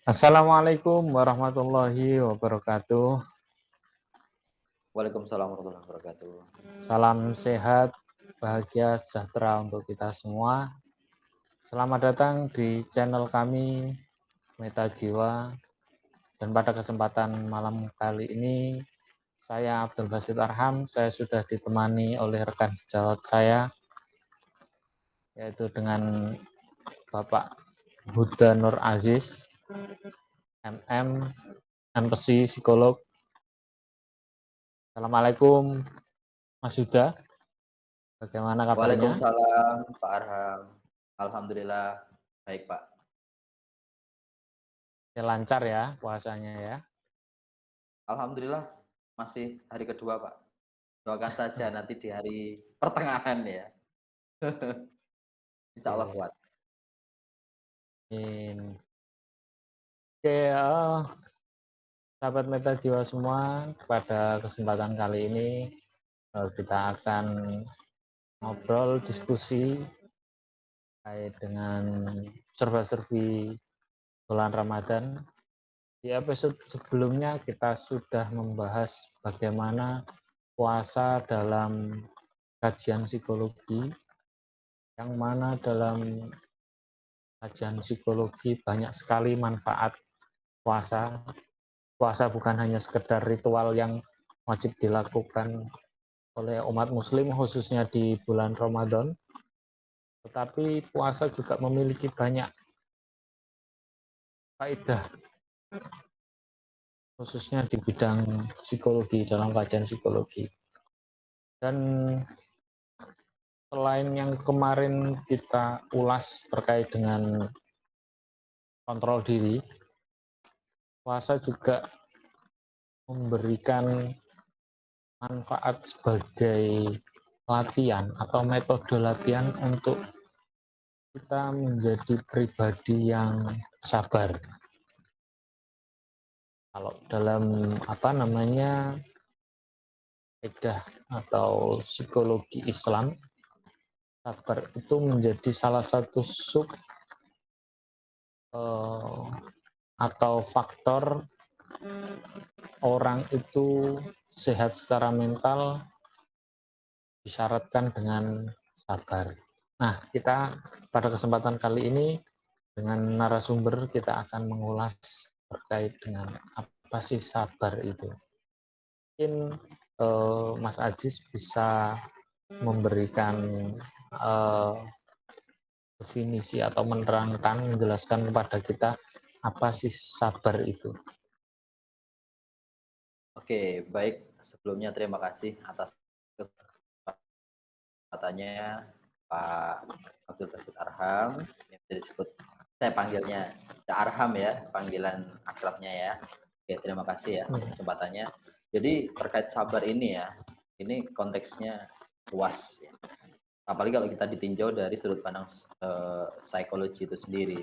Assalamualaikum warahmatullahi wabarakatuh. Waalaikumsalam warahmatullahi wabarakatuh. Salam sehat, bahagia, sejahtera untuk kita semua. Selamat datang di channel kami, Meta Jiwa. Dan pada kesempatan malam kali ini, saya Abdul Basit Arham. Saya sudah ditemani oleh rekan sejawat saya, yaitu dengan Bapak Huda Nur Aziz, MM, MPSI, psikolog. Assalamualaikum, Mas Huda. Bagaimana kabarnya? Waalaikumsalam Pak Arham. Alhamdulillah baik Pak. Lancar ya puasanya ya. Alhamdulillah masih hari kedua Pak. Doakan saja nanti di hari pertengahan ya. Insya Allah kuat. Oke, sahabat Meta Jiwa semua, pada kesempatan kali ini kita akan ngobrol, diskusi terkait dengan serba-serbi bulan Ramadan. Di episode sebelumnya kita sudah membahas bagaimana puasa dalam kajian psikologi, yang mana dalam kajian psikologi banyak sekali manfaat puasa. Puasa bukan hanya sekedar ritual yang wajib dilakukan oleh umat muslim khususnya di bulan Ramadan, tetapi puasa juga memiliki banyak faedah khususnya di bidang psikologi, dalam kajian psikologi. Dan selain yang kemarin kita ulas terkait dengan kontrol diri, puasa juga memberikan manfaat sebagai latihan atau metode latihan untuk kita menjadi pribadi yang sabar. Kalau dalam kaidah atau psikologi Islam, sabar itu menjadi salah satu sub atau faktor orang itu sehat secara mental disyaratkan dengan sabar. Nah, kita pada kesempatan kali ini dengan narasumber kita akan mengulas terkait dengan apa sih sabar itu. Mungkin Mas Aziz bisa memberikan definisi atau menerangkan, menjelaskan kepada kita apa sih sabar itu. Oke, baik. Sebelumnya terima kasih atas kesempatannya Pak Abdul Basit Arham. Yang disebut saya panggilnya Cak Arham ya, panggilan akrabnya ya. Oke, terima kasih ya kesempatannya. Jadi terkait sabar ini ya, ini konteksnya luas ya. Apalagi kalau kita ditinjau dari sudut pandang psikologi itu sendiri.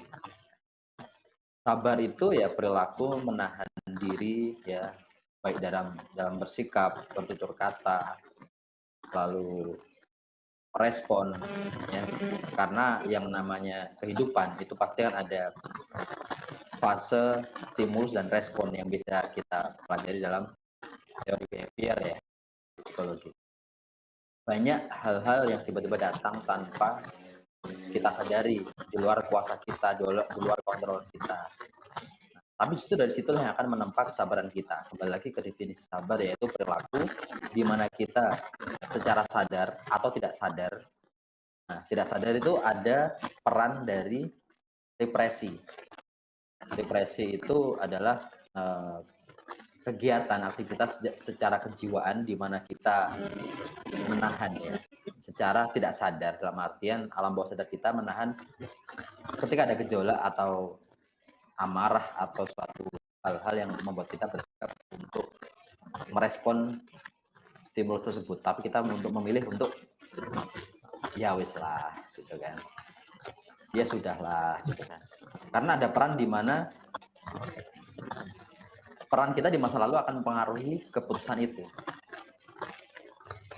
Sabar itu ya perilaku menahan diri ya, baik dalam bersikap, bertutur kata, lalu respon ya. Karena yang namanya kehidupan itu pasti kan ada fase stimulus dan respon yang bisa kita pelajari dalam teori behavior ya, psikologi. Banyak hal-hal yang tiba-tiba datang tanpa kita sadari, di luar kuasa kita, di luar kontrol kita. Tapi justru dari situlah yang akan menempa kesabaran kita. Kembali lagi ke definisi sabar, yaitu perilaku di mana kita secara sadar atau tidak sadar. Nah, tidak sadar itu ada peran dari represi. Represi itu adalah kegiatan aktivitas secara kejiwaan di mana kita menahan ya, secara tidak sadar, dalam artian alam bawah sadar kita menahan ketika ada gejolak atau amarah atau suatu hal-hal yang membuat kita bersikap untuk merespon stimulus tersebut, tapi kita untuk memilih untuk ya wis lah gitu kan, ya sudahlah gitu kan, karena ada peran di mana peran kita di masa lalu akan mempengaruhi keputusan itu.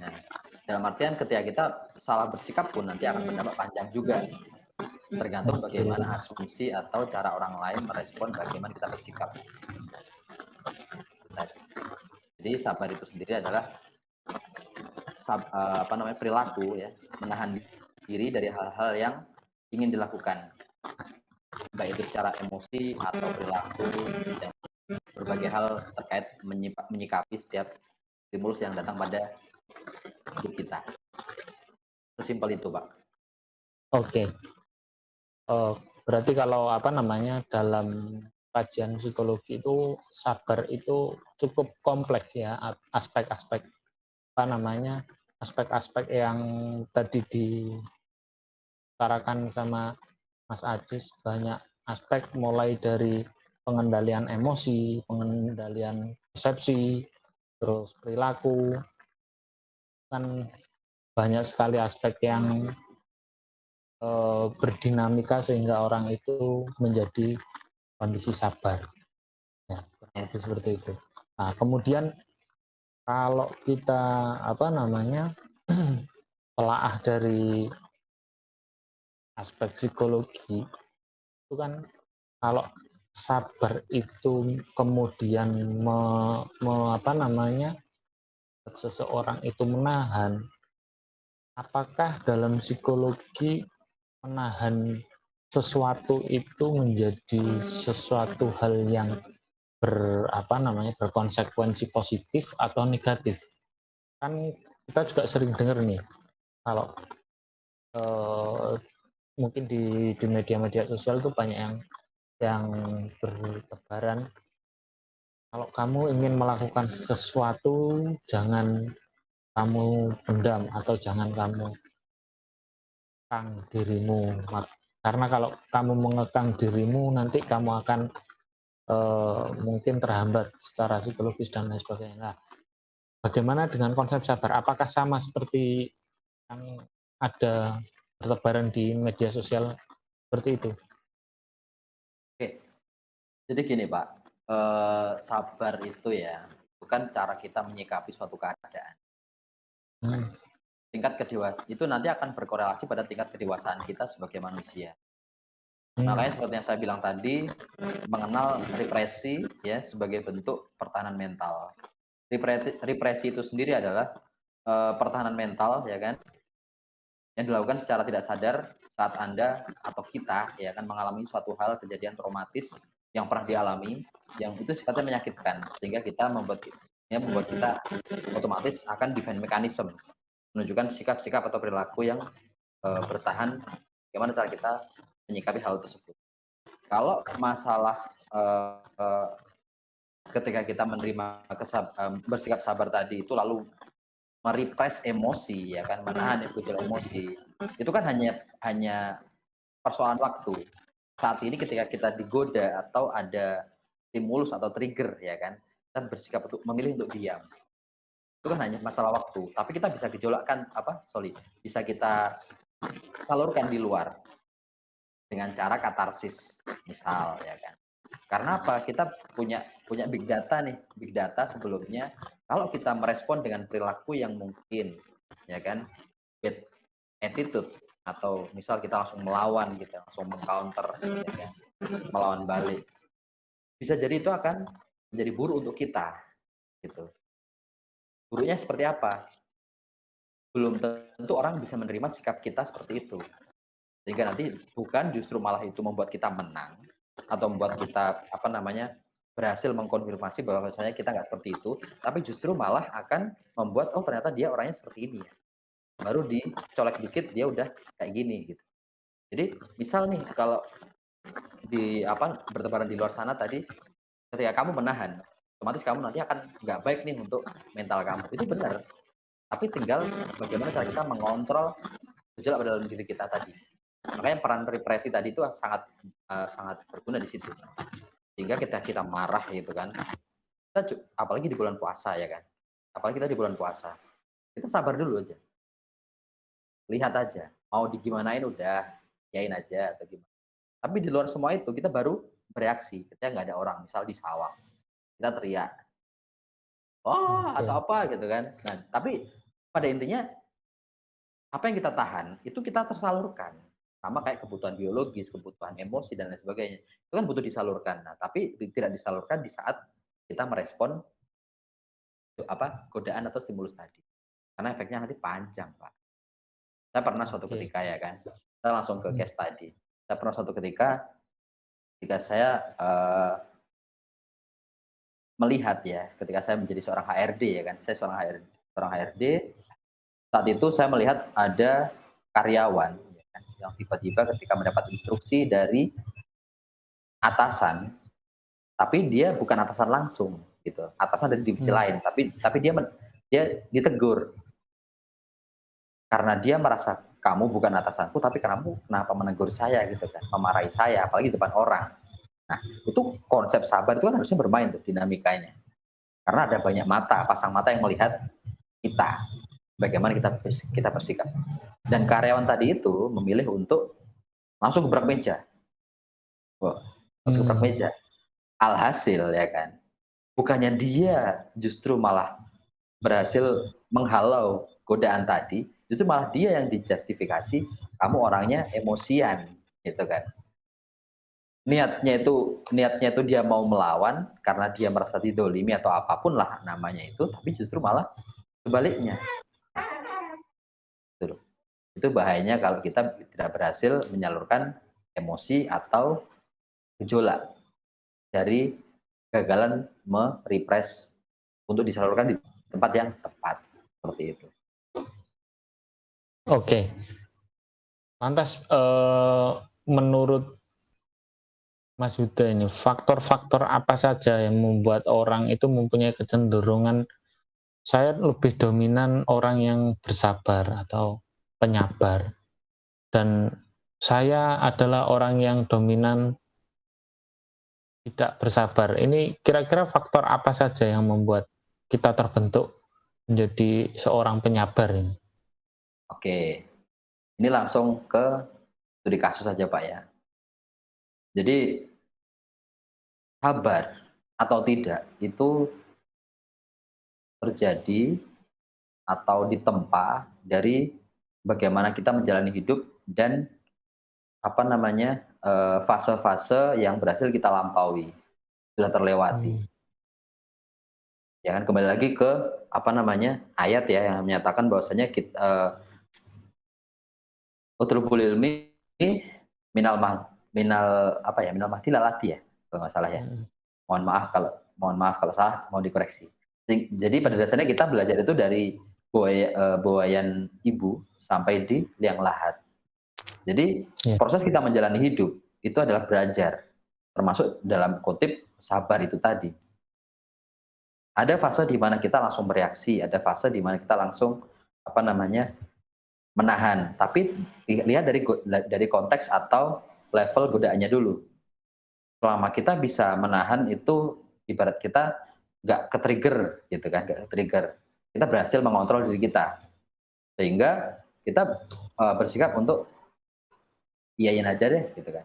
Nah, dalam artian ketika kita salah bersikap pun nanti akan berdampak panjang juga. tergantung Oke. bagaimana asumsi atau cara orang lain merespon bagaimana kita bersikap. Nah, jadi sabar itu sendiri adalah perilaku ya, menahan diri dari hal-hal yang ingin dilakukan, baik itu secara emosi atau perilaku dan berbagai hal terkait menyikapi setiap stimulus yang datang pada hidup kita. Sesimpel itu, Pak. Oke. Berarti kalau dalam kajian psikologi itu sabar itu cukup kompleks ya, aspek-aspek aspek-aspek yang tadi diutarakan sama Mas Ajis, banyak aspek mulai dari pengendalian emosi, pengendalian persepsi, terus perilaku, kan banyak sekali aspek yang berdinamika sehingga orang itu menjadi kondisi sabar. Ya, kurang lebih seperti itu. Nah, kemudian kalau kita telaah dari aspek psikologi itu kan, kalau sabar itu kemudian seseorang itu menahan, apakah dalam psikologi menahan sesuatu itu menjadi sesuatu hal yang berkonsekuensi positif atau negatif? Kan kita juga sering dengar nih, kalau mungkin di media-media sosial itu banyak yang bertebaran, kalau kamu ingin melakukan sesuatu jangan kamu pendam atau jangan kamu kekang dirimu, karena kalau kamu mengekang dirimu nanti kamu akan mungkin terhambat secara psikologis dan lain sebagainya. Nah, bagaimana dengan konsep sabar? Apakah sama seperti yang ada bertebaran di media sosial seperti itu? Oke. Jadi gini, Pak. Sabar itu ya, bukan cara kita menyikapi suatu keadaan. Tingkat kedewasaan itu nanti akan berkorelasi pada tingkat kedewasaan kita sebagai manusia. Makanya seperti yang saya bilang tadi, mengenal represi ya sebagai bentuk pertahanan mental. Represi itu sendiri adalah pertahanan mental ya kan, yang dilakukan secara tidak sadar saat Anda atau kita ya kan mengalami suatu hal, kejadian traumatis yang pernah dialami, yang itu sifatnya menyakitkan, sehingga kita membuat kita otomatis akan defense mechanism, menunjukkan sikap-sikap atau perilaku yang bertahan, bagaimana cara kita menyikapi hal tersebut. Kalau masalah ketika kita menerima bersikap sabar tadi itu lalu merepress emosi ya kan, menahan gejolak emosi, itu kan hanya persoalan waktu. Saat ini ketika kita digoda atau ada stimulus atau trigger ya kan, kita bersikap untuk memilih untuk diam. Itu kan hanya masalah waktu, tapi kita bisa bisa kita salurkan di luar dengan cara katarsis, misal ya kan. Karena apa? Kita punya big data nih, big data sebelumnya. Kalau kita merespon dengan perilaku yang mungkin, ya kan, bad attitude, atau misal kita langsung melawan gitu, langsung mengcounter, ya kan, melawan balik, bisa jadi itu akan menjadi buruk untuk kita, gitu. Buruknya seperti apa? Belum tentu orang bisa menerima sikap kita seperti itu. Sehingga nanti bukan justru malah itu membuat kita menang, atau membuat kita berhasil mengkonfirmasi bahwa misalnya kita nggak seperti itu, tapi justru malah akan membuat oh ternyata dia orangnya seperti ini ya. Baru dicolek dikit dia udah kayak gini gitu. Jadi misal nih kalau bertebaran di luar sana tadi, ketika kamu menahan, otomatis kamu nanti akan nggak baik nih untuk mental kamu. Itu benar. Tapi tinggal bagaimana cara kita mengontrol gejolak dalam diri kita tadi. Makanya peran represi tadi itu sangat berguna di situ. Sehingga kita marah gitu kan. Apalagi di bulan puasa ya kan. Apalagi kita di bulan puasa. Kita sabar dulu aja. Lihat aja. Mau digimanain udah, yain aja atau gimana. Tapi di luar semua itu kita baru bereaksi. Ketika nggak ada orang, misal di sawah. Kita teriak. Oh, atau apa gitu kan. Nah, tapi pada intinya apa yang kita tahan itu kita tersalurkan. sama kayak kebutuhan biologis, kebutuhan emosi dan lain sebagainya. Itu kan butuh disalurkan. Nah, tapi tidak disalurkan di saat kita merespon godaan atau stimulus tadi. Karena efeknya nanti panjang, Pak. Saya pernah suatu Oke. ketika ya kan, saya langsung ke Hmm. case tadi. Saya pernah suatu ketika saya, melihat ya, ketika saya menjadi seorang HRD ya kan, saya seorang HRD, saat itu saya melihat ada karyawan ya kan, yang tiba-tiba ketika mendapat instruksi dari atasan, tapi dia bukan atasan langsung gitu, atasan dari divisi Hmm. lain, tapi dia ditegur karena dia merasa, "Kamu bukan atasanku, tapi kamu kenapa menegur saya?" Gitu kan, memarahi saya, apalagi di depan orang. Nah, itu konsep sabar itu kan harusnya bermain tuh dinamikanya. Karena ada banyak mata, pasang mata yang melihat kita, bagaimana kita bersikap. Dan karyawan tadi itu memilih untuk langsung gebrak meja. Wah, langsung gebrak Hmm. meja. Alhasil ya kan, bukannya dia justru malah berhasil menghalau godaan tadi, justru malah dia yang dijustifikasi, "Kamu orangnya emosian," gitu kan. Niatnya itu dia mau melawan karena dia merasa didolimi atau apapun lah namanya itu, tapi justru malah sebaliknya, gitu loh. Itu bahayanya kalau kita tidak berhasil menyalurkan emosi atau gejolak dari kegagalan untuk disalurkan di tempat yang tepat, seperti itu. Oke. Lantas menurut Mas Huda ini faktor-faktor apa saja yang membuat orang itu mempunyai kecenderungan saya lebih dominan orang yang bersabar atau penyabar dan saya adalah orang yang dominan tidak bersabar. Ini kira-kira faktor apa saja yang membuat kita terbentuk menjadi seorang penyabar ini? Oke, ini langsung ke studi kasus saja Pak ya. Jadi sabar atau tidak itu terjadi atau ditempa dari bagaimana kita menjalani hidup dan fase-fase yang berhasil kita lampaui, sudah terlewati. Hmm. Ya kan kembali lagi ke ayat ya yang menyatakan bahwasanya utlubul ilmi minal mah minal apa ya, minal mahdi lalati ya, kalau nggak salah ya. Hmm. Mohon maaf kalau salah, mau dikoreksi. Jadi pada Hmm. dasarnya kita belajar itu dari buayan ibu sampai di liang lahat. Jadi Ya. proses kita menjalani hidup itu adalah belajar, termasuk dalam kutip sabar itu tadi. Ada fase di mana kita langsung bereaksi, ada fase di mana kita langsung apa namanya menahan. Tapi lihat dari konteks atau level godaannya dulu. Selama kita bisa menahan itu ibarat kita nggak ke-trigger gitu kan, nggak ke-trigger. Kita berhasil mengontrol diri kita. Sehingga kita bersikap untuk iyain aja deh gitu kan.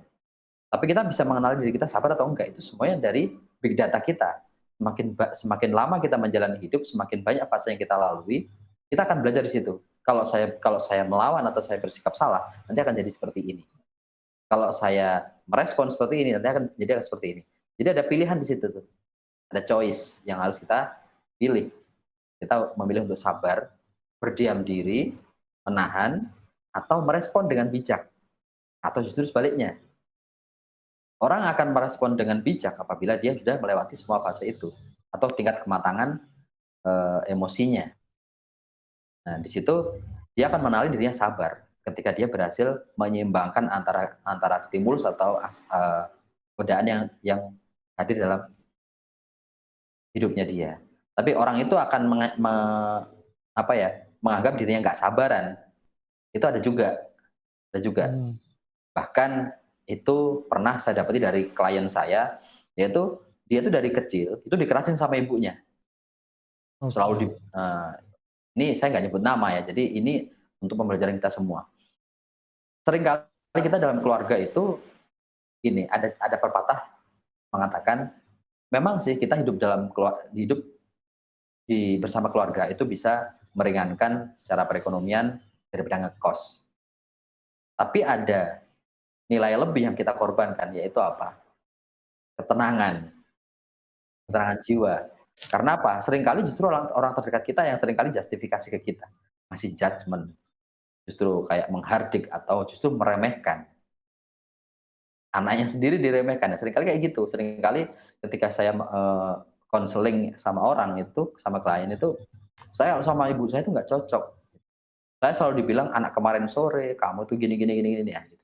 Tapi kita bisa mengenali diri kita sabar atau enggak itu semuanya dari big data kita. Semakin lama kita menjalani hidup, semakin banyak fase yang kita lalui, kita akan belajar di situ. Kalau saya melawan atau saya bersikap salah, nanti akan jadi seperti ini. Kalau saya merespon seperti ini, nanti akan seperti ini. Jadi ada pilihan di situ tuh. Ada choice yang harus kita pilih. Kita memilih untuk sabar, berdiam diri, menahan, atau merespon dengan bijak. Atau justru sebaliknya, orang akan merespon dengan bijak apabila dia sudah melewati semua fase itu atau tingkat kematangan emosinya. Nah, di situ dia akan mengenali dirinya sabar ketika dia berhasil menyeimbangkan antara antara stimulus atau godaan yang hadir dalam hidupnya dia. Tapi orang itu akan menganggap dirinya nggak sabaran. Itu ada juga. Hmm. Bahkan itu pernah saya dapati dari klien saya, yaitu dia itu dari kecil itu dikerasin sama ibunya. Selalu Oke. ini saya nggak nyebut nama ya, jadi ini untuk pembelajaran kita semua. Seringkali kita dalam keluarga itu ini ada pepatah mengatakan, memang sih kita hidup bersama keluarga itu bisa meringankan secara perekonomian daripada ngekos. Tapi ada nilai lebih yang kita korbankan, yaitu apa? Ketenangan, ketenangan jiwa. Karena apa? Seringkali justru orang orang terdekat kita yang seringkali justifikasi ke kita, ngasih judgement, justru kayak menghardik atau justru meremehkan. Anaknya sendiri diremehkan, ya seringkali kayak gitu. Seringkali ketika saya, konseling sama orang itu, sama klien itu, saya sama ibu saya itu nggak cocok. Saya selalu dibilang, "Anak kemarin sore, kamu tuh gini gini gini gini ya." Gitu.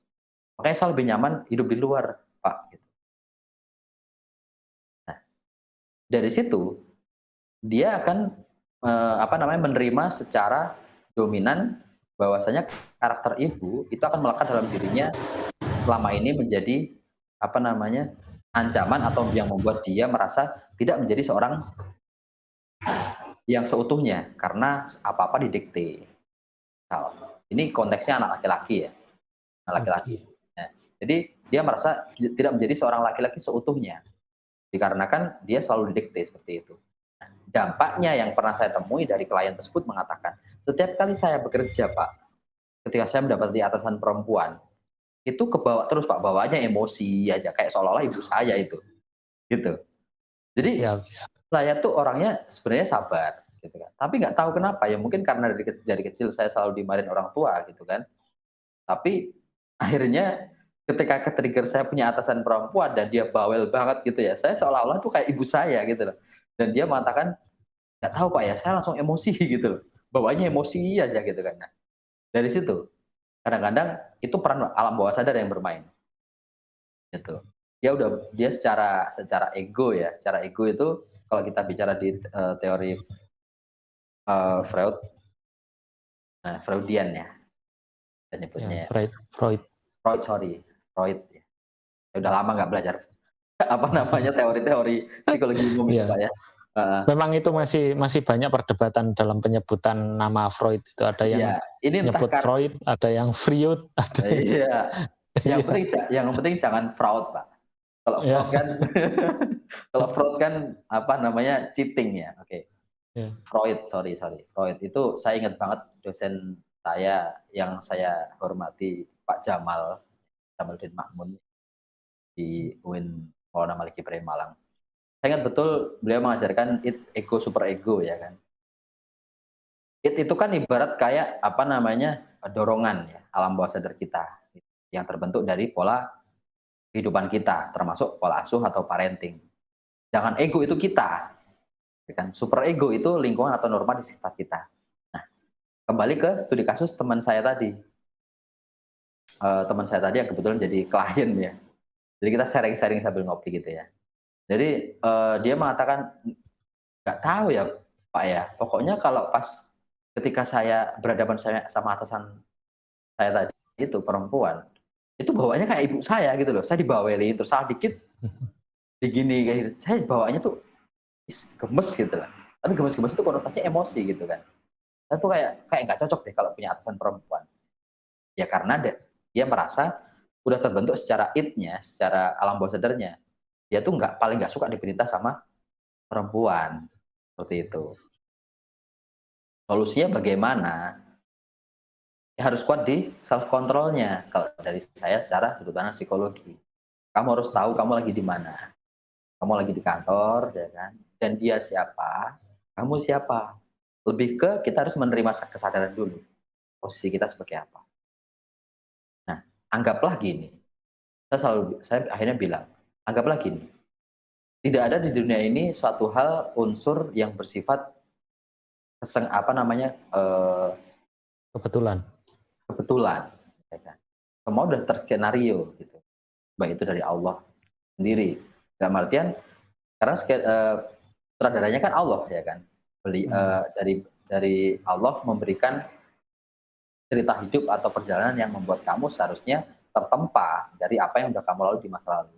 Makanya saya lebih nyaman hidup di luar, Pak, gitu. Nah, dari situ dia akan, apa namanya, menerima secara dominan bahwasanya karakter ibu itu akan melekat dalam dirinya selama ini menjadi, apa namanya, ancaman atau yang membuat dia merasa tidak menjadi seorang yang seutuhnya, karena apa-apa didikte. Misal, ini konteksnya anak laki-laki ya, anak laki-laki. Oke. Nah, jadi dia merasa tidak menjadi seorang laki-laki seutuhnya, dikarenakan dia selalu didikte seperti itu. Nah, dampaknya yang pernah saya temui dari klien tersebut mengatakan, "Setiap kali saya bekerja, Pak, ketika saya mendapati atasan perempuan, itu kebawa terus, Pak, bawaannya emosi aja, kayak seolah-olah ibu saya itu." Gitu. Jadi Siap. saya tuh orangnya sebenarnya sabar gitu kan, tapi nggak tahu kenapa ya mungkin karena dari kecil saya selalu dimarahin orang tua gitu kan, tapi akhirnya ketika ke-trigger saya punya atasan perempuan dan dia bawel banget gitu ya, saya seolah-olah tuh kayak ibu saya gitu loh. Dan dia mengatakan, "Nggak tahu Pak ya, saya langsung emosi," gitu loh, bawaannya emosi aja gitu kan. Nah, dari situ kadang-kadang itu peran alam bawah sadar yang bermain gitu. Dia secara secara ego ya, secara ego itu kalau kita bicara di, teori, Freud, Freudian ya, kita Ya, nyebutnya ya. Freud. Freud, sorry, Freud ya. Ya udah lama nggak belajar, apa namanya, teori-teori psikologi umum itu, Ya. Pak, ya. Heeh. Memang itu masih masih banyak perdebatan dalam penyebutan nama Freud itu. Ada yang Iya, ini entah nyebut Freud, ada yang Freud, ada yang iya, iya, yang penting jangan fraud, Pak. Kalau ya, fraud kan kalau fraud kan, apa namanya, cheating ya, oke. ya, Freud, sorry sorry, Freud itu saya ingat banget dosen saya yang saya hormati, Pak Jamal, Jamaluddin Makmun di UIN Maulana Malik Ibrahim Malang. Saya ingat betul beliau mengajarkan ego, super ego ya kan. Itu kan ibarat kayak apa namanya, dorongan ya, alam bawah sadar kita, yang terbentuk dari pola kehidupan kita, termasuk pola asuh atau parenting. Jangan ego itu kita, ya kan. Super ego itu lingkungan atau norma di sekitar kita. Nah, kembali ke studi kasus teman saya tadi. Teman saya tadi yang kebetulan jadi klien ya. Jadi kita sharing-sharing sambil ngopi gitu ya. Jadi, dia mengatakan, "Nggak tahu ya, Pak, ya, pokoknya kalau pas ketika saya berhadapan saya sama atasan saya tadi itu perempuan, itu bawaannya kayak ibu saya gitu loh. Saya dibawelin, terus salah dikit digini kayak gitu. Saya bawaannya tuh gemes gitu lah. Tapi gemes-gemes itu konotasinya emosi gitu kan. Saya tuh kayak kayak nggak cocok deh kalau punya atasan perempuan. Ya karena dia merasa udah terbentuk secara id-nya, secara alam bawah sadarnya. Dia tuh paling nggak suka diperintah sama perempuan, seperti itu. Solusinya bagaimana? Ya harus kuat di self control-nya, kalau dari saya secara sudut pandang psikologi. Kamu harus tahu kamu lagi di mana. Kamu lagi di kantor, ya kan? Dan dia siapa, kamu siapa. Lebih ke kita harus menerima kesadaran dulu, posisi kita sebagai apa. Nah, anggaplah gini, saya akhirnya bilang, anggaplah gini, tidak ada di dunia ini suatu hal, unsur yang bersifat apa namanya, kebetulan. kebetulan, ya kan. Semua udah terskenario gitu, baik itu dari Allah sendiri. Dalam artian karena sutradaranya kan Allah ya kan. Hmm. Dari Allah memberikan cerita hidup atau perjalanan yang membuat kamu seharusnya tertempa dari apa yang udah kamu lalui di masa lalu.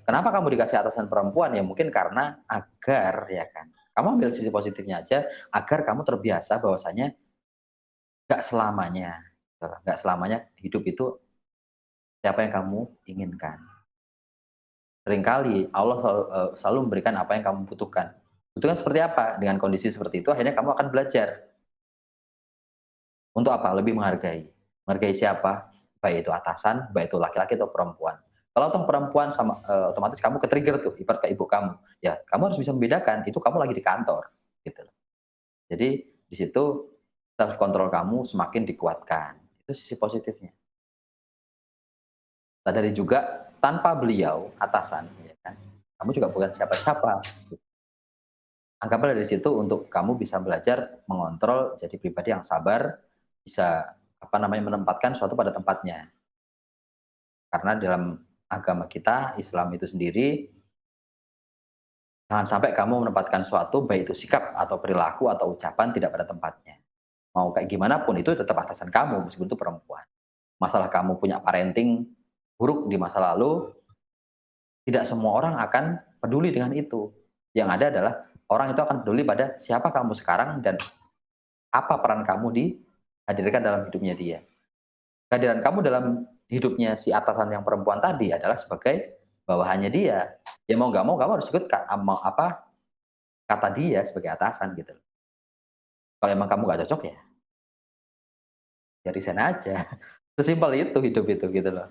Kenapa kamu dikasih atasan perempuan? Ya mungkin karena agar ya kan. Kamu ambil sisi positifnya aja, agar kamu terbiasa bahwasanya nggak selamanya, nggak selamanya hidup itu siapa yang kamu inginkan. Seringkali Allah selalu memberikan apa yang kamu butuhkan. Butuhkan seperti apa? Dengan kondisi seperti itu akhirnya kamu akan belajar. Untuk apa? Lebih menghargai. Menghargai siapa? baik itu atasan, baik itu laki-laki atau perempuan. Kalau toh perempuan sama otomatis kamu ke-trigger tuh, ibarat ke ibu kamu. Ya, kamu harus bisa membedakan itu kamu lagi di kantor, gitu loh. Jadi di situ self control kamu semakin dikuatkan. Itu sisi positifnya. Sadari juga tanpa beliau atasan, ya kan, kamu juga bukan siapa-siapa. Anggaplah dari situ untuk kamu bisa belajar mengontrol, jadi pribadi yang sabar, bisa apa namanya menempatkan suatu pada tempatnya. Karena dalam agama kita, Islam itu sendiri, jangan sampai kamu menempatkan suatu baik itu sikap atau perilaku atau ucapan tidak pada tempatnya. Mau kayak gimana pun itu tetap atasan kamu meskipun itu perempuan. Masalah kamu punya parenting buruk di masa lalu, tidak semua orang akan peduli dengan itu. Yang ada adalah orang itu akan peduli pada siapa kamu sekarang dan apa peran kamu dihadirkan dalam hidupnya dia. Kehadiran kamu dalam hidupnya si atasan yang perempuan tadi adalah sebagai bawahannya dia. Ya mau nggak mau kamu harus ikut kata dia sebagai atasan gitu. Kalau emang kamu nggak cocok ya resign aja. Sesimpel itu hidup itu gitu loh.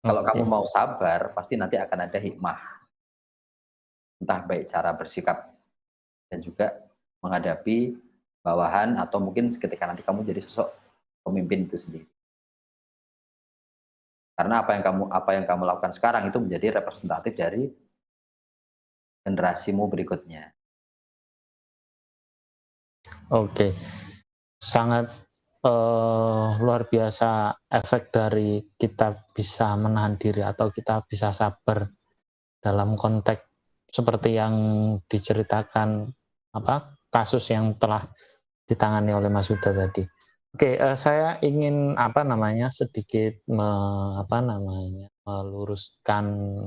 Kalau kamu Oke. mau sabar, pasti nanti akan ada hikmah. Entah baik cara bersikap dan juga menghadapi bawahan atau mungkin ketika nanti kamu jadi sosok pemimpin itu sendiri. Karena apa yang kamu lakukan sekarang itu menjadi representatif dari generasimu berikutnya. Oke, sangat luar biasa efek dari kita bisa menahan diri atau kita bisa sabar dalam konteks seperti yang diceritakan kasus yang telah ditangani oleh Mas Huda tadi. Oke, saya ingin sedikit meluruskan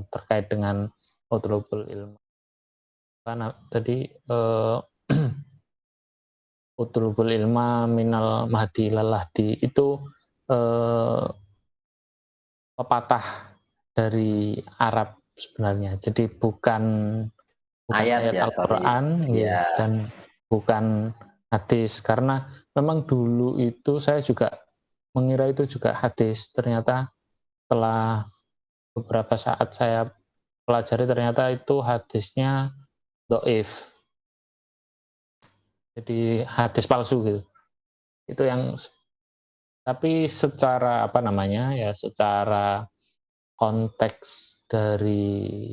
terkait dengan utlubul ilm. Tadi utlubul ilma minal mahdi ilal lahdi itu pepatah dari Arab sebenarnya. Jadi bukan Ayat ayat ya, sorry. Al-Qur'an Ya, dan bukan hadis, karena memang dulu itu saya juga mengira itu juga hadis. Ternyata setelah beberapa saat saya pelajari ternyata itu hadisnya dhaif. Jadi hadis palsu gitu. Itu yang tapi secara secara konteks dari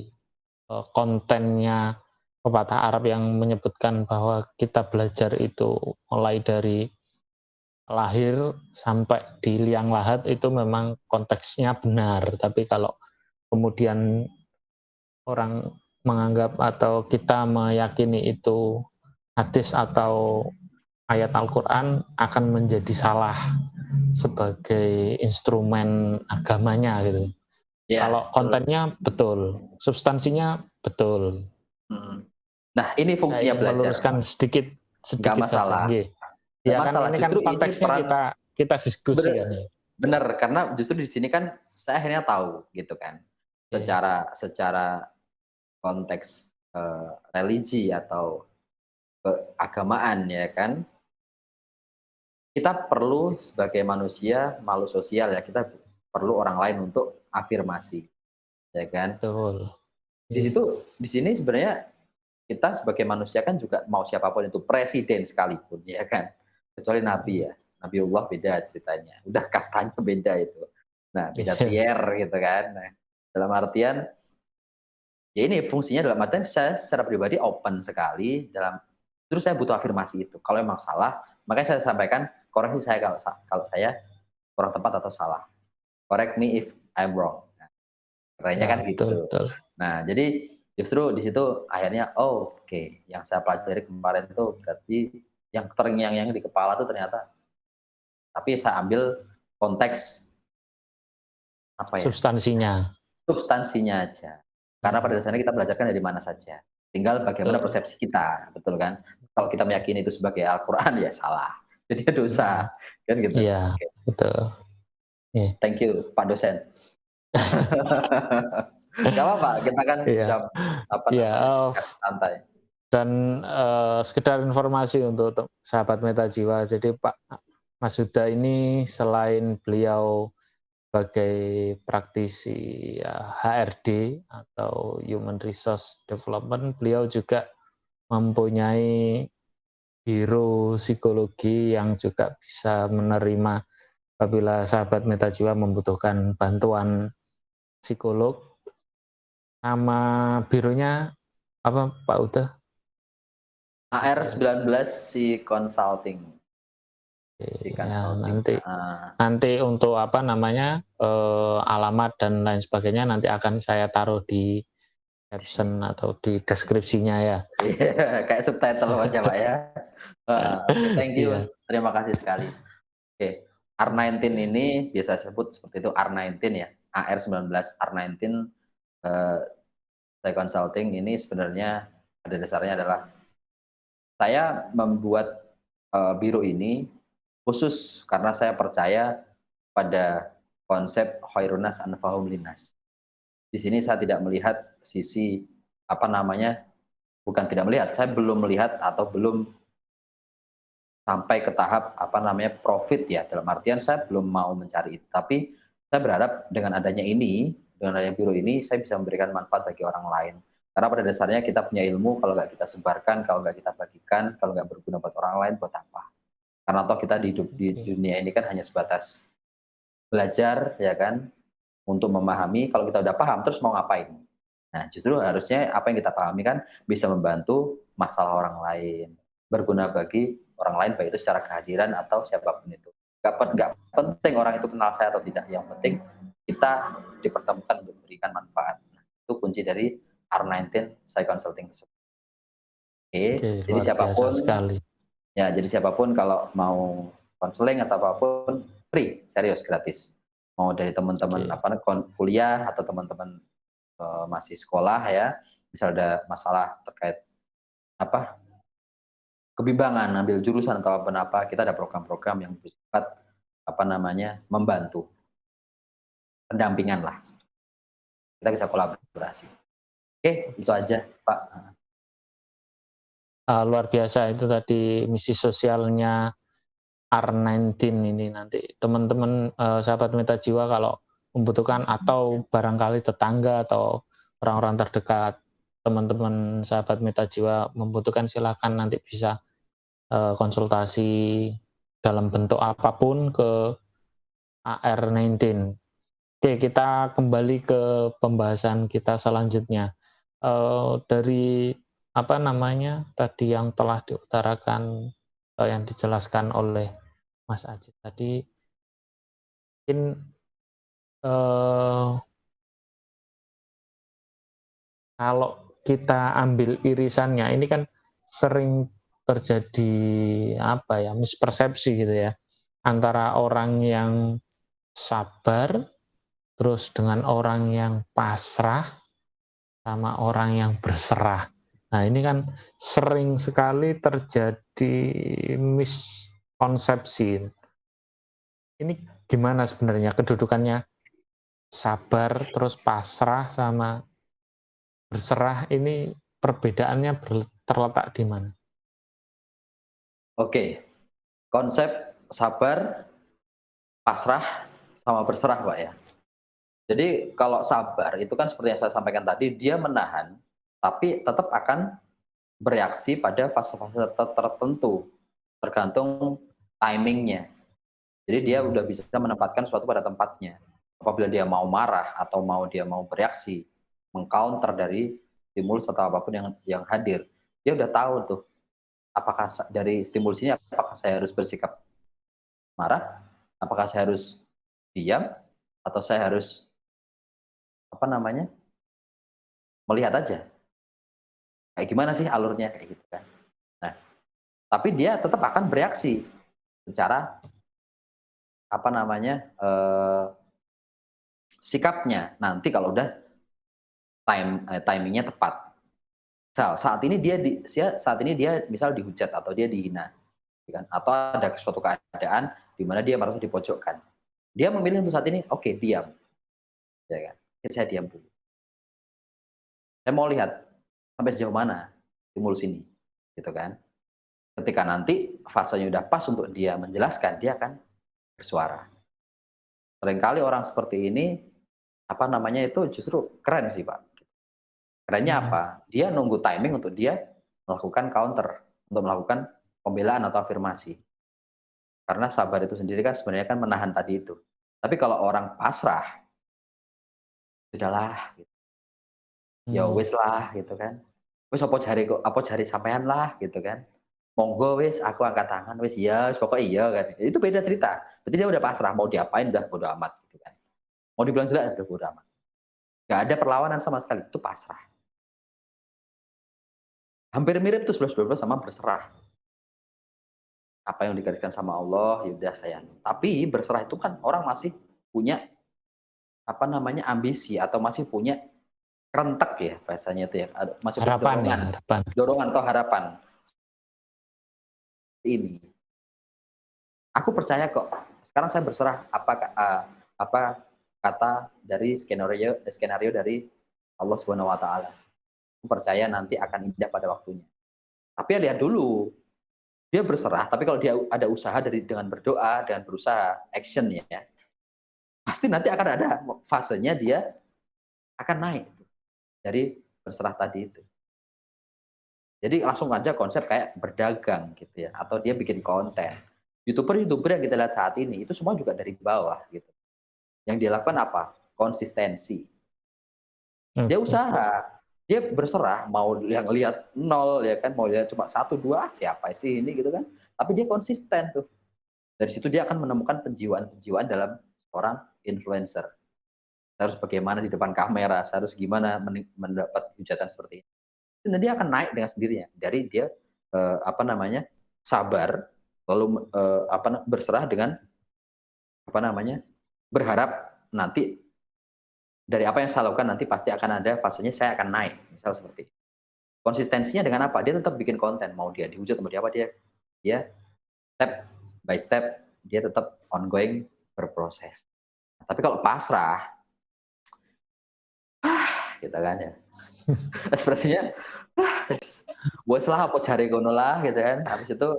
kontennya pepatah Arab yang menyebutkan bahwa kita belajar itu mulai dari lahir sampai di liang lahat itu memang konteksnya benar. Tapi kalau kemudian orang menganggap atau kita meyakini itu hadis atau ayat Al-Quran, akan menjadi salah sebagai instrumen agamanya gitu. ya, Kalau kontennya betul, substansinya betul. mm. Nah, ini Saya fungsinya ingin belajar, meluruskan sedikit nggak saja. masalah. Nggih. Nggak Ya kan masalah, ini kan justru ini konteksnya peran kita diskusi kan ya. bener, karena justru di sini kan saya akhirnya tahu gitu kan, Oke. secara konteks, religi atau keagamaan ya kan, kita perlu sebagai manusia, makhluk sosial ya, kita perlu orang lain untuk afirmasi, ya kan. Betul. Di Oke. situ di sini sebenarnya kita sebagai manusia kan juga mau siapapun itu, presiden sekalipun ya kan, kecuali nabi ya, nabiullah beda ceritanya, udah kastanya beda itu. Nah, beda tier gitu kan. Nah, dalam artian, ya ini fungsinya dalam artian saya secara pribadi open sekali dalam terus saya butuh afirmasi itu. Kalau emang salah, makanya saya sampaikan, koreksi saya kalau saya kurang tepat atau salah. Correct me if I'm wrong. Nah, kerennya Ya, kan betul gitu. betul. Nah, jadi justru di situ akhirnya, oh oke, yang saya pelajari kemarin itu berarti yang terngiang-ngiang di kepala itu ternyata, tapi saya ambil konteks apa ya, Substansinya. substansinya aja. Karena pada dasarnya kita belajarkan dari mana saja. Tinggal bagaimana Betul. persepsi kita, betul kan? Kalau kita meyakini itu sebagai Al-Quran ya salah. Jadi dosa, kan gitu. Iya, Oke, betul. Iya. thank you Pak dosen. Gak apa-apa, kita kan Iya. jam apa Iya, namanya discuss santai. dan sekedar informasi untuk sahabat Meta Jiwa, jadi Pak Mas Huda ini selain beliau sebagai praktisi ya, HRD atau Human Resource Development, beliau juga mempunyai biro psikologi yang juga bisa menerima apabila sahabat Metajiwa membutuhkan bantuan psikolog. Nama bironya apa Pak Uda? AR19 si consulting. Si Ya consulting. nanti untuk apa namanya alamat dan lain sebagainya nanti akan saya taruh di caption atau di deskripsinya ya. Iya, kayak subtitle aja Pak ya. Oke, thank you. Iya. Terima kasih sekali. Oke, R19 ini biasa sebut seperti itu R19 ya. AR19 R19 saya consulting ini sebenarnya pada dasarnya adalah saya membuat biro ini khusus karena saya percaya pada konsep khairunas anfa'uhum linnas. Di sini saya tidak melihat sisi apa namanya, bukan tidak melihat, saya belum melihat atau belum sampai ke tahap apa namanya profit ya, dalam artian saya belum mau mencari itu. Tapi saya berharap dengan adanya ini, dengan adanya biro ini, saya bisa memberikan manfaat bagi orang lain. Karena pada dasarnya kita punya ilmu, kalau nggak kita sebarkan, kalau nggak kita bagikan, kalau nggak berguna buat orang lain, buat apa? Karena toh kita hidup di dunia ini kan hanya sebatas belajar, ya kan, untuk memahami. Kalau kita udah paham, terus mau ngapain? Nah, justru harusnya apa yang kita pahami kan bisa membantu masalah orang lain, berguna bagi orang lain, baik itu secara kehadiran atau siapapun itu. Nggak penting orang itu kenal saya atau tidak, yang penting kita dipertemukan untuk memberikan manfaat. Nah, itu kunci dari R19 Psy Consulting tersebut. Oke, Oke, jadi luar biasa siapapun sekali. ya, jadi siapapun kalau mau konseling atau apapun free, serius, gratis. Mau dari teman-teman Oke. apa kuliah atau teman-teman masih sekolah ya, misal ada masalah terkait apa kebimbangan ambil jurusan atau apa, kita ada program-program yang bersifat apa namanya membantu pendampingan lah. Kita bisa kolaborasi. Oke, itu aja Pak. Luar biasa itu tadi misi sosialnya R19 ini nanti teman-teman sahabat Meta Jiwa kalau membutuhkan atau barangkali tetangga atau orang-orang terdekat teman-teman sahabat Meta Jiwa membutuhkan silakan nanti bisa konsultasi dalam bentuk apapun ke AR19. Oke, kita kembali ke pembahasan kita selanjutnya. Dari apa namanya tadi yang telah diutarakan yang dijelaskan oleh Mas Ajit tadi, mungkin kalau kita ambil irisannya, ini kan sering terjadi apa ya mispersepsi gitu ya antara orang yang sabar terus dengan orang yang pasrah sama orang yang berserah. Nah, ini kan sering sekali terjadi miskonsepsi. Ini gimana sebenarnya kedudukannya sabar terus pasrah sama berserah ini perbedaannya terletak di mana? Oke, konsep sabar, pasrah, sama berserah Pak ya. Jadi kalau sabar itu kan seperti yang saya sampaikan tadi, dia menahan, tapi tetap akan bereaksi pada fase-fase tertentu, tergantung timingnya. Jadi dia udah bisa menempatkan suatu pada tempatnya. Apabila dia mau marah atau dia mau bereaksi, mengcounter dari stimulus atau apapun yang hadir, dia udah tahu tuh apakah dari stimulus ini apakah saya harus bersikap marah, apakah saya harus diam, atau saya harus apa namanya melihat aja kayak gimana sih alurnya kayak gitu kan. Nah, tapi dia tetap akan bereaksi secara apa namanya sikapnya nanti kalau udah timingnya tepat. Saat ini saat ini dia misal dihujat atau dia dihina, ya kan? Atau ada suatu keadaan di mana dia merasa dipojokkan. Dia memilih untuk saat ini, oke, diam, ya kan? Saya diam dulu. Saya mau lihat sampai sejauh mana stimulus ini, gitu kan? Ketika nanti fasenya udah pas untuk dia menjelaskan, dia akan bersuara. Seringkali orang seperti ini, apa namanya itu, justru keren sih, Pak. Kerennya Hmm. apa? Dia nunggu timing untuk dia melakukan counter, untuk melakukan pembelaan atau afirmasi. Karena sabar itu sendiri kan sebenarnya kan menahan tadi itu. Tapi kalau orang pasrah, sudahlah, gitu. Ya Hmm. wis lah gitu kan. Wis apa jare sampean lah gitu kan. Monggo wis aku angkat tangan wis iya, wis pokoknya iya kan. Itu beda cerita. Berarti dia udah pasrah, mau diapain udah bodo amat gitu kan. Mau dibilang jelek udah bodo amat. Gak ada perlawanan sama sekali, itu pasrah. Hampir mirip tuh 11-12 sama berserah. Apa yang digariskan sama Allah, ya udah saya. Tapi berserah itu kan orang masih punya apa namanya ambisi atau masih punya rentek ya bahasanya itu ya, masih punya Harapan ya, harapan. dorongan atau harapan ini. Aku percaya kok. Sekarang saya berserah apa kata dari skenario skenario dari Allah Subhanahu wa taala. Aku percaya nanti akan indah pada waktunya. Tapi ya lihat dulu, dia berserah, tapi kalau dia ada usaha dengan berdoa, dan berusaha action ya, pasti nanti akan ada fasenya dia akan naik dari berserah tadi itu. Jadi langsung aja konsep kayak berdagang gitu ya, atau dia bikin konten. YouTuber-YouTuber yang kita lihat saat ini itu semua juga dari bawah gitu. Yang dia lakukan apa? Konsistensi. Dia Oke. usaha, dia berserah mau yang lihat nol ya kan, mau lihat cuma satu 2 siapa sih ini gitu kan. Tapi dia konsisten tuh. Dari situ dia akan menemukan penjiwaan-penjiwaan dalam seorang influencer. Saya harus bagaimana di depan kamera, saya harus gimana mendapat hujatan seperti ini. Dan dia akan naik dengan sendirinya dari dia apa namanya sabar, lalu berserah dengan apa namanya berharap nanti dari apa yang saya lakukan nanti pasti akan ada fasenya saya akan naik, misal seperti itu. Konsistensinya dengan apa? Dia tetap bikin konten, mau dia dihujat, mau dia apa, dia step by step, dia tetap ongoing berproses. Tapi kalau pasrah, gitu kan ya, ekspresinya, wes lah apa jare ngono lah gitu kan, habis itu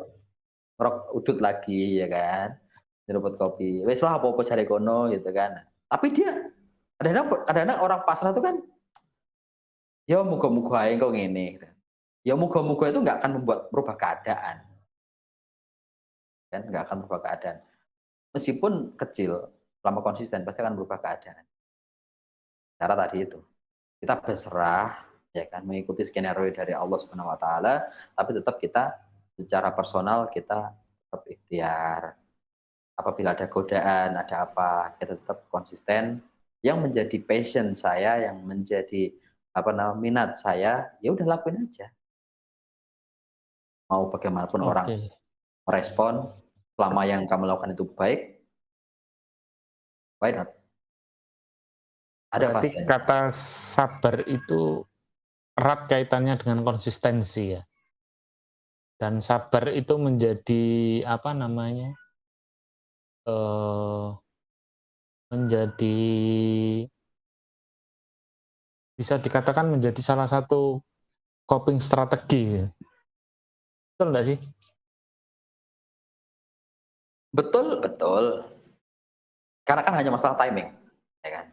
ngerok udut lagi ya kan, nyeruput kopi, wes lah apa jare kono gitu kan. Tapi dia kadang-kadang orang pasrah itu kan, ya muga-muga ae kok ngene gitu. Ya muga-muga itu nggak akan merubah keadaan, kan nggak akan merubah keadaan. Meskipun kecil, selama konsisten pasti akan berubah keadaan. Cara tadi itu, kita berserah, ya kan, mengikuti skenario dari Allah Subhanahu wa taala, tapi tetap kita secara personal kita tetap ikhtiar. Apabila ada godaan, ada apa, kita tetap konsisten. Yang menjadi passion saya, yang menjadi apa namanya, minat saya, ya udah lakuin aja. Mau bagaimanapun orang Oke. merespon, selama yang kamu lakukan itu baik, why not? Ada Berarti fasenya. kata sabar itu erat kaitannya dengan konsistensi ya. Dan sabar itu menjadi apa namanya? eh menjadi bisa dikatakan menjadi salah satu coping strategi. Betul enggak sih? Betul, betul. Karena kan hanya masalah timing, ya kan?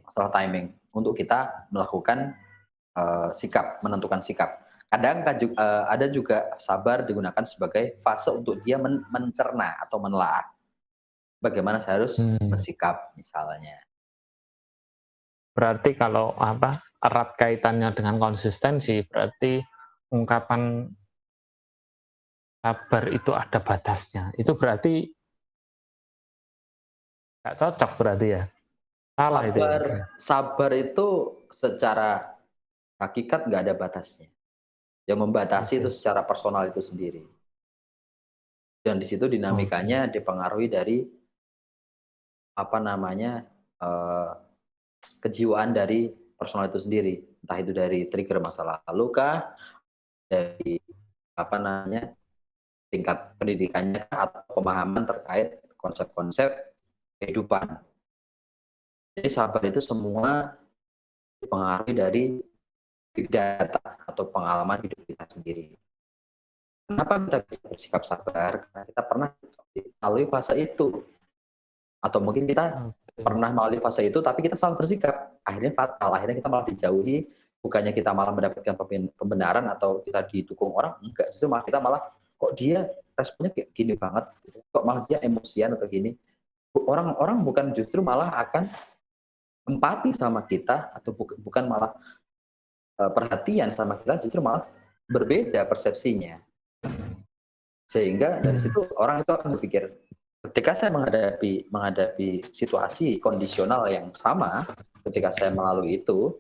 Masalah timing untuk kita melakukan, sikap, menentukan sikap. Kadang kan ada juga sabar digunakan sebagai fase untuk dia mencerna atau menelaah, bagaimana saya harus Hmm. bersikap misalnya. Berarti kalau apa erat kaitannya dengan konsistensi, berarti ungkapan sabar itu ada batasnya. Itu berarti nggak cocok berarti ya. Salah itu ya. Sabar sabar itu secara hakikat nggak ada batasnya. Yang membatasi itu Oke. secara personal itu sendiri. Dan di situ Oke. dinamikanya dipengaruhi dari apa namanya, eee, kejiwaan dari personal itu sendiri. Entah itu dari trigger masa lalu kah, dari apa namanya, tingkat pendidikannya kah, atau pemahaman terkait konsep-konsep kehidupan. Jadi sabar itu semua dipengaruhi dari big data atau pengalaman hidup kita sendiri. Kenapa kita bisa bersikap sabar? Karena kita pernah melalui fase itu. Atau mungkin kita Oke. pernah melalui fase itu, tapi kita salah bersikap, akhirnya fatal, akhirnya kita malah dijauhi, bukannya kita malah mendapatkan pembenaran atau kita didukung orang, enggak, justru malah kita malah, kok dia responnya kayak gini banget, gitu, kok malah dia emosian atau gini. Orang-orang bukan justru malah akan empati sama kita atau bukan malah perhatian sama kita, justru malah berbeda persepsinya. Sehingga dari Hmm. situ orang itu akan berpikir, ketika saya menghadapi situasi kondisional yang sama, ketika saya melalui itu,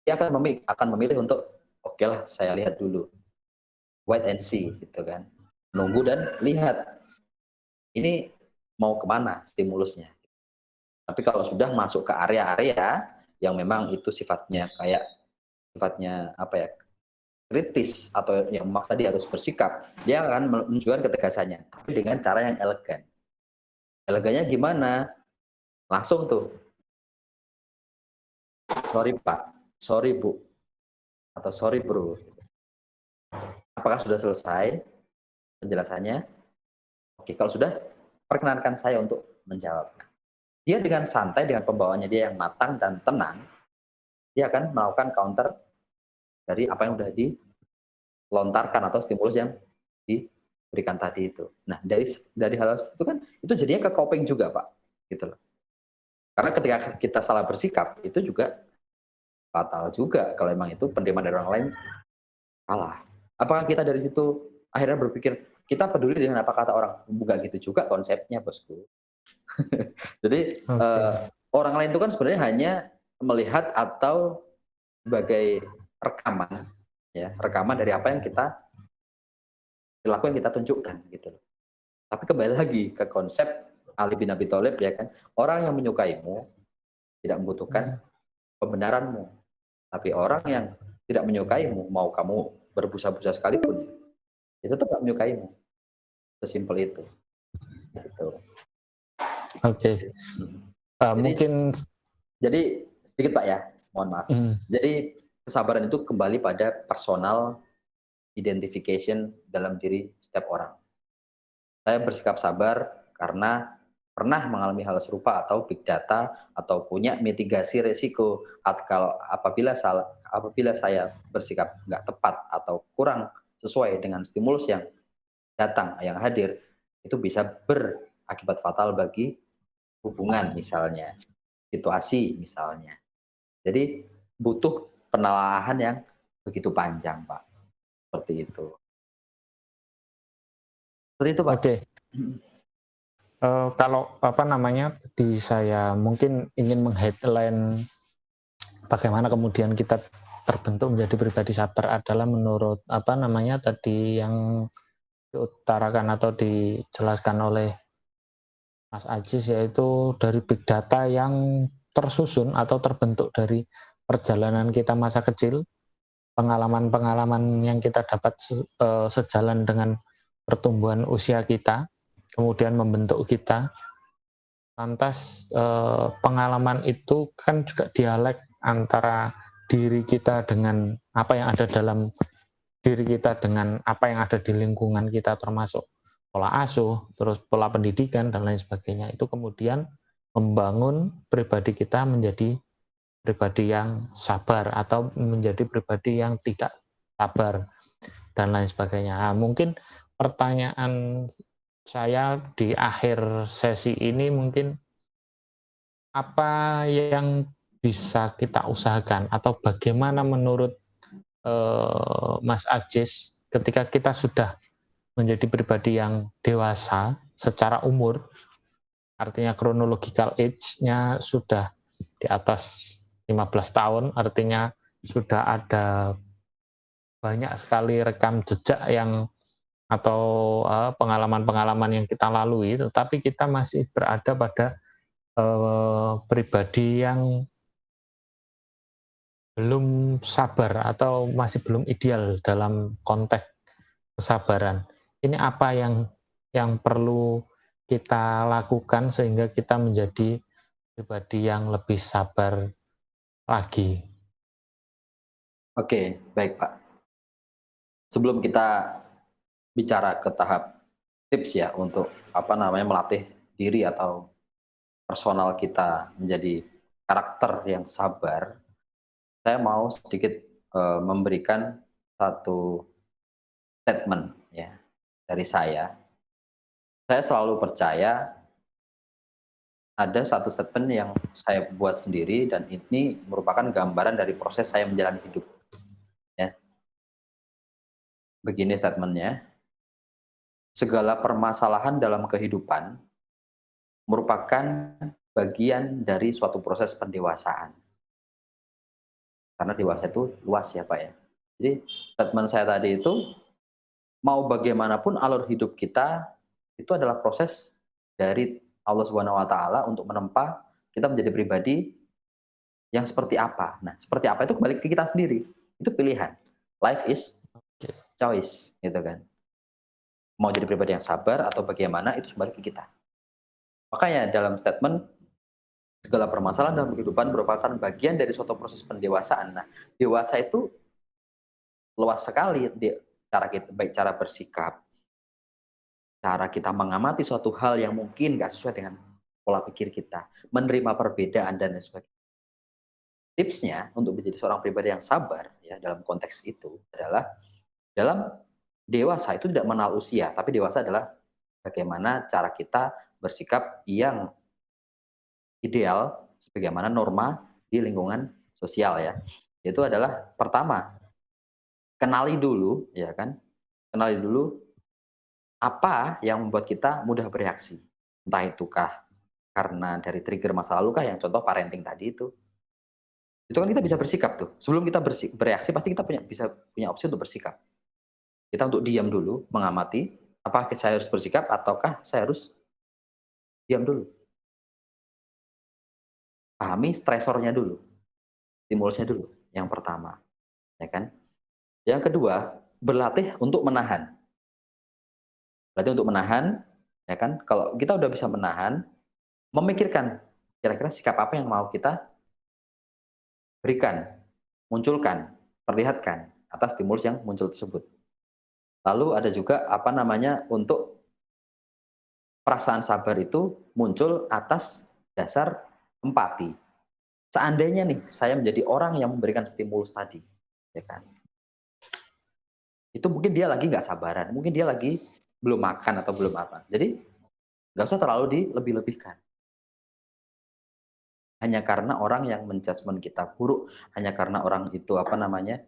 dia akan memilih untuk, "Oke lah, saya lihat dulu, wait and see," gitu kan. Nunggu dan lihat, ini mau kemana stimulusnya. Tapi kalau sudah masuk ke area-area yang memang itu sifatnya apa ya, kritis atau yang memaksa dia harus bersikap, dia akan menunjukkan ketegasannya, tapi dengan cara yang elegan. Elegannya gimana? Langsung tuh, "Sorry Pak, sorry Bu, atau sorry Bro, apakah sudah selesai penjelasannya? Oke, kalau sudah, perkenankan saya untuk menjawab." Dia dengan santai, dengan pembawaannya dia yang matang dan tenang, dia akan melakukan counter dari apa yang sudah dilontarkan atau stimulus yang diberikan tadi itu. Nah, dari hal seperti itu kan, itu jadinya ke coping juga Pak, gitu loh. Karena ketika kita salah bersikap, itu juga fatal juga kalau emang itu penerimaan dari orang lain salah. Apakah kita dari situ akhirnya berpikir, kita peduli dengan apa kata orang? Enggak gitu juga konsepnya Bosku. Jadi, Oke. orang lain itu kan sebenarnya hanya melihat atau sebagai rekaman, ya, rekaman dari apa yang perilaku yang kita tunjukkan, gitu loh. Tapi kembali lagi ke konsep Ali bin Abi Thalib ya kan, orang yang menyukaimu tidak membutuhkan Hmm. pembenaranmu, tapi orang yang tidak menyukaimu, mau kamu berbusa-busa sekalipun, itu tetap nggak menyukaimu, sesimpel itu, gitu. Oke. Mhm. Jadi Mungkin. jadi sedikit Pak ya, mohon maaf. Hmm. Jadi kesabaran itu kembali pada personal identification dalam diri setiap orang. Saya bersikap sabar karena pernah mengalami hal serupa atau big data atau punya mitigasi resiko kalau apabila saya bersikap nggak tepat atau kurang sesuai dengan stimulus yang datang, yang hadir, itu bisa berakibat fatal bagi hubungan misalnya, situasi misalnya. Jadi butuh penelaahan yang begitu panjang, Pak, seperti itu. Seperti itu, Pak. Oke. Mhm. Kalau apa namanya, di saya mungkin ingin meng-headline bagaimana kemudian kita terbentuk menjadi pribadi sabar adalah menurut apa namanya tadi yang diutarakan atau dijelaskan oleh Mas Ajis, yaitu dari big data yang tersusun atau terbentuk dari perjalanan kita masa kecil, pengalaman-pengalaman yang kita dapat sejalan dengan pertumbuhan usia kita, kemudian membentuk kita. Lantas pengalaman itu kan juga dialek antara diri kita dengan apa yang ada dalam diri kita dengan apa yang ada di lingkungan kita, termasuk pola asuh, terus pola pendidikan dan lain sebagainya. Itu kemudian membangun pribadi kita menjadi pribadi yang sabar atau menjadi pribadi yang tidak sabar dan lain sebagainya. Nah, mungkin pertanyaan saya di akhir sesi ini mungkin apa yang bisa kita usahakan atau bagaimana menurut Mas Ajis ketika kita sudah menjadi pribadi yang dewasa secara umur, artinya chronological age-nya sudah di atas 15 tahun, artinya sudah ada banyak sekali rekam jejak yang atau pengalaman-pengalaman yang kita lalui, tetapi kita masih berada pada pribadi yang belum sabar atau masih belum ideal dalam konteks kesabaran. Ini apa yang perlu kita lakukan sehingga kita menjadi pribadi yang lebih sabar lagi? Oke, baik, Pak. Sebelum kita bicara ke tahap tips ya untuk, apa namanya, melatih diri atau personal kita menjadi karakter yang sabar, saya mau sedikit memberikan satu statement ya dari saya. Saya selalu percaya ada satu statement yang saya buat sendiri dan ini merupakan gambaran dari proses saya menjalani hidup. Ya, begini statementnya, segala permasalahan dalam kehidupan merupakan bagian dari suatu proses pendewasaan. Karena dewasa itu luas ya Pak ya. Jadi statement saya tadi itu, mau bagaimanapun alur hidup kita, itu adalah proses dari Allah Subhanahu wa taala untuk menempa kita menjadi pribadi yang seperti apa. Nah, seperti apa itu kembali ke kita sendiri. Itu pilihan. Life is Oke. choice, gitu kan. Mau jadi pribadi yang sabar atau bagaimana itu kembali ke kita. Makanya dalam statement segala permasalahan dalam kehidupan merupakan bagian dari suatu proses pendewasaan. Nah, dewasa itu luas sekali cara kita, baik cara bersikap, cara kita mengamati suatu hal yang mungkin nggak sesuai dengan pola pikir kita, menerima perbedaan dan lain sebagainya. Tipsnya untuk menjadi seorang pribadi yang sabar ya dalam konteks itu adalah dalam dewasa itu tidak mengenal usia, tapi dewasa adalah bagaimana cara kita bersikap yang ideal sebagaimana norma di lingkungan sosial ya. Itu adalah pertama, kenali dulu ya kan, kenali dulu apa yang membuat kita mudah bereaksi. Entah itukah karena dari trigger masa lalu kah yang contoh parenting tadi itu kan kita bisa bersikap tuh. Sebelum kita bereaksi pasti kita bisa punya opsi untuk bersikap. Kita untuk diam dulu, mengamati, apakah saya harus bersikap ataukah saya harus diam dulu. Pahami stresornya dulu, stimulusnya dulu, yang pertama, ya kan. Yang kedua, berlatih untuk menahan. Berarti untuk menahan, ya kan, kalau kita udah bisa menahan, memikirkan kira-kira sikap apa yang mau kita berikan, munculkan, perlihatkan atas stimulus yang muncul tersebut. Lalu ada juga apa namanya untuk perasaan sabar itu muncul atas dasar empati. Seandainya nih saya menjadi orang yang memberikan stimulus tadi, ya kan? Itu mungkin dia lagi nggak sabaran, mungkin dia lagi belum makan atau belum apa. Jadi nggak usah terlalu dilebih-lebihkan. Hanya karena orang yang men-judgement kita buruk, hanya karena orang itu apa namanya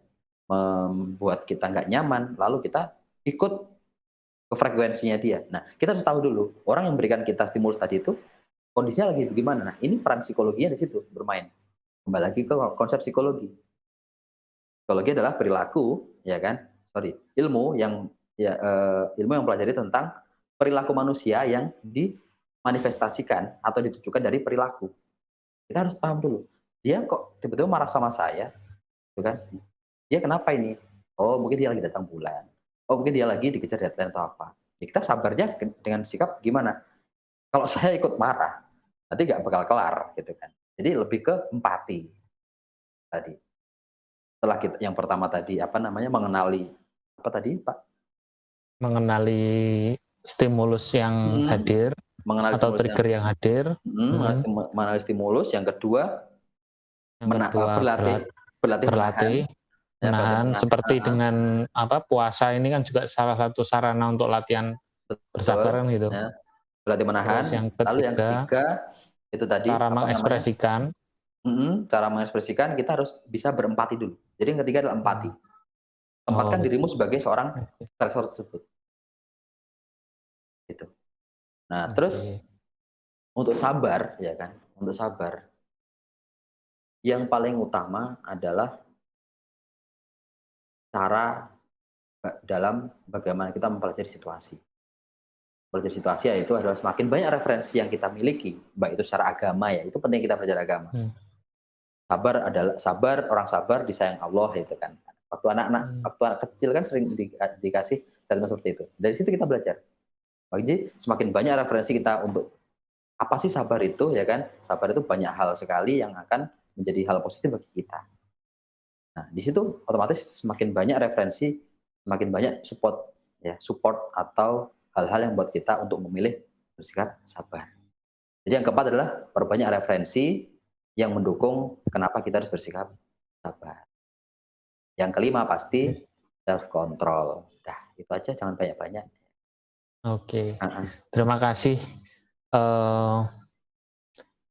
membuat kita nggak nyaman, lalu kita ikut ke frekuensinya dia. Nah, kita harus tahu dulu, orang yang memberikan kita stimulus tadi itu, kondisinya lagi bagaimana. Nah, ini peran psikologinya di situ bermain. Kembali lagi ke konsep psikologi. Psikologi adalah perilaku, ya kan? Sorry, ilmu yang ya ilmu yang pelajari tentang perilaku manusia yang dimanifestasikan atau ditujukan dari perilaku. Kita harus paham dulu. Dia kok tiba-tiba marah sama saya, gitu kan? Dia kenapa ini? Oh, mungkin dia lagi datang bulan. Oh, mungkin dia lagi dikejar deadline atau apa. Ya, kita sabarnya dengan sikap gimana? Kalau saya ikut marah, nanti nggak bakal kelar, gitu kan. Jadi lebih ke empati tadi. Setelah kita yang pertama tadi apa namanya mengenali apa tadi Pak? Mengenali stimulus yang Mhm, hadir mengenali atau stimulusnya. trigger yang hadir. Mhm, mengenali stimulus. Yang kedua Yang kedua berlatih berlatih menahan, berlatih ya berlatih menahan, menahan. seperti Heeh, dengan apa, puasa ini kan juga salah satu sarana untuk latihan betul, bersabar kan gitu. ya. Berlatih menahan. Terus yang Lalu yang ketiga, ketiga itu tadi cara apa namanya? mengekspresikan. Cara mengekspresikan kita harus bisa berempati dulu. Jadi yang ketiga adalah empati. Hmm. Oh Tempatkan gitu. dirimu sebagai seorang Oke. stresor tersebut, gitu. Nah, terus Oke. untuk sabar, ya kan, untuk sabar, yang paling utama adalah cara dalam bagaimana kita mempelajari situasi. Mempelajari situasi yaitu adalah semakin banyak referensi yang kita miliki, baik itu secara agama ya, itu penting kita belajar agama. Hmm. Sabar, orang sabar disayang Allah itu kan. Hmm. Waktu anak kecil kan sering dikasih statement seperti itu. Dari situ kita belajar. Jadi semakin banyak referensi kita untuk apa sih sabar itu ya kan? Sabar itu banyak hal sekali yang akan menjadi hal positif bagi kita. Nah, di situ otomatis semakin banyak referensi, semakin banyak support ya, support atau hal-hal yang buat kita untuk memilih bersikap sabar. Jadi yang keempat adalah perbanyak referensi yang mendukung kenapa kita harus bersikap sabar. Yang kelima pasti Oke. self control. Dah, itu aja jangan banyak-banyak. Oke. Heeh. Terima kasih. Eh,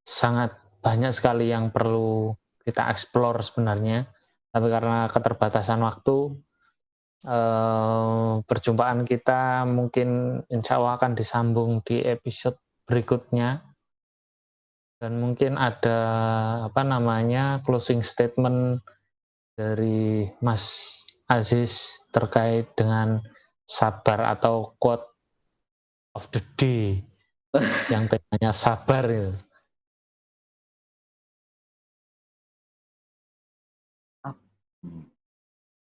Sangat banyak sekali yang perlu kita explore sebenarnya, tapi karena keterbatasan waktu, perjumpaan kita mungkin insya Allah akan disambung di episode berikutnya, dan mungkin ada closing statement dari Mas Aziz terkait dengan sabar atau quote of the day yang temanya sabar itu.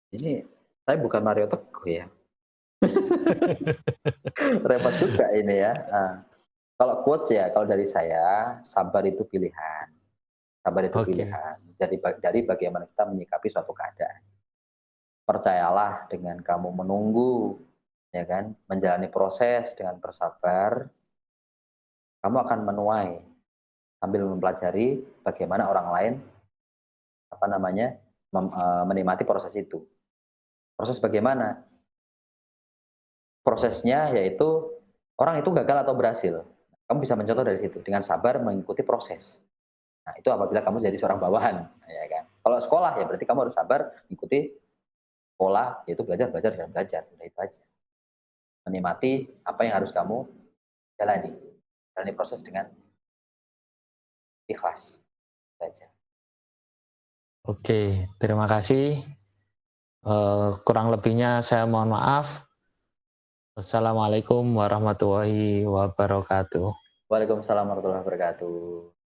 Ini saya bukan Mario Teguh ya. Repot juga ini ya. Kalau quotes ya, kalau dari saya, sabar itu pilihan. Sabar itu Oke, pilihan. Dari bagaimana kita menyikapi suatu keadaan. Percayalah dengan kamu menunggu, ya kan, menjalani proses dengan bersabar, kamu akan menuai sambil mempelajari bagaimana orang lain menikmati proses itu. Proses bagaimana? Prosesnya yaitu orang itu gagal atau berhasil. Kamu bisa mencontoh dari situ dengan sabar mengikuti proses. Nah, itu apabila kamu jadi seorang bawahan, ya kan. Kalau sekolah ya berarti kamu harus sabar mengikuti sekolah, yaitu belajar, belajar, dan belajar. Udah itu aja. Menikmati apa yang harus kamu jalani. Jalani proses dengan ikhlas. Itu aja. oke, terima kasih. Kurang lebihnya saya mohon maaf. Wassalamualaikum warahmatullahi wabarakatuh. Waalaikumsalam warahmatullahi wabarakatuh.